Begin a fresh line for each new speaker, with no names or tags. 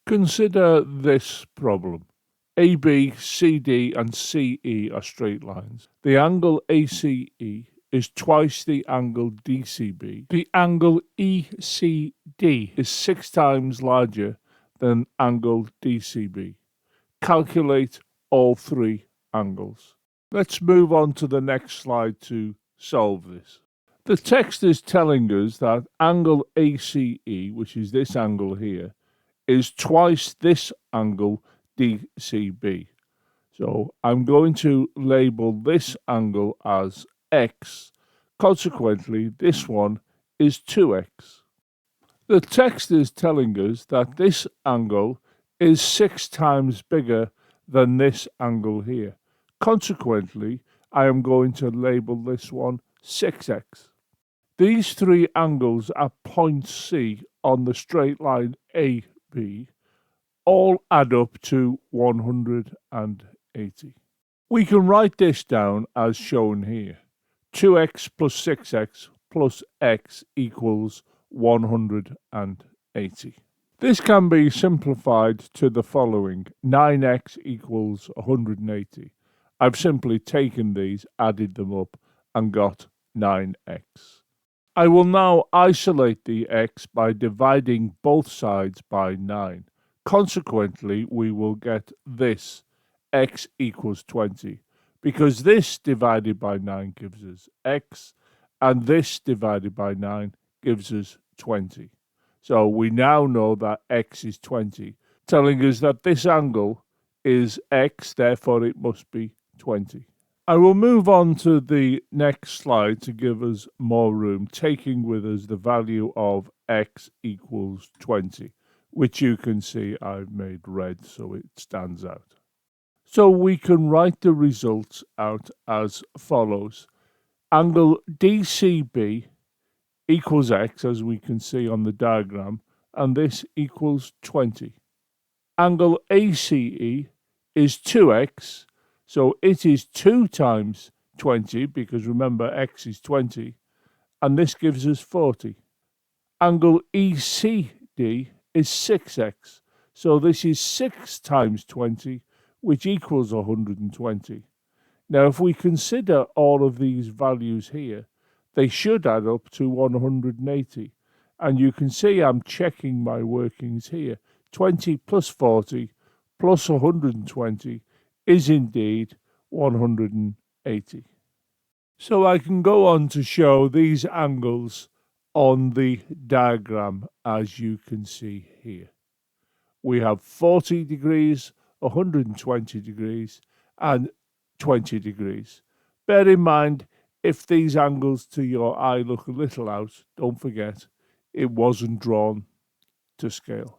Consider this problem. AB, CD and CE are straight lines. The angle ACE is twice the angle DCB. The angle ECD is 6 times larger than angle DCB. Calculate all three angles. Let's move on to the next slide to solve this. The text is telling us that angle ACE, which is this angle here, is twice this angle DCB. So I'm going to label this angle as X. Consequently, this one is 2X. The text is telling us that this angle is 6 times bigger than this angle here. Consequently, I am going to label this one 6X. These three angles at point C on the straight line AB all add up to 180. We can write this down as shown here. 2x plus 6x plus x equals 180. This can be simplified to the following. 9x equals 180. I've simply taken these, added them up, and got 9x. I will now isolate the x by dividing both sides by 9. Consequently, we will get this, x equals 20, because this divided by 9 gives us x, and this divided by 9 gives us 20. So we now know that x is 20, telling us that this angle is x, therefore it must be 20. I will move on to the next slide to give us more room, taking with us the value of x equals 20, which you can see I've made red so it stands out. So we can write the results out as follows. Angle DCB equals x, as we can see on the diagram, and this equals 20. Angle ACE is 2x, so it is 2 times 20, because remember x is 20, and this gives us 40. Angle ECD is 6x, so this is 6 times 20, which equals 120. Now, if we consider all of these values here, they should add up to 180. And you can see I'm checking my workings here. 20 plus 40 plus 120 is indeed 180. So I can go on to show these angles on the diagram as you can see here. We have 40 degrees, 120 degrees, and 20 degrees. Bear in mind, if these angles to your eye look a little out, don't forget, it wasn't drawn to scale.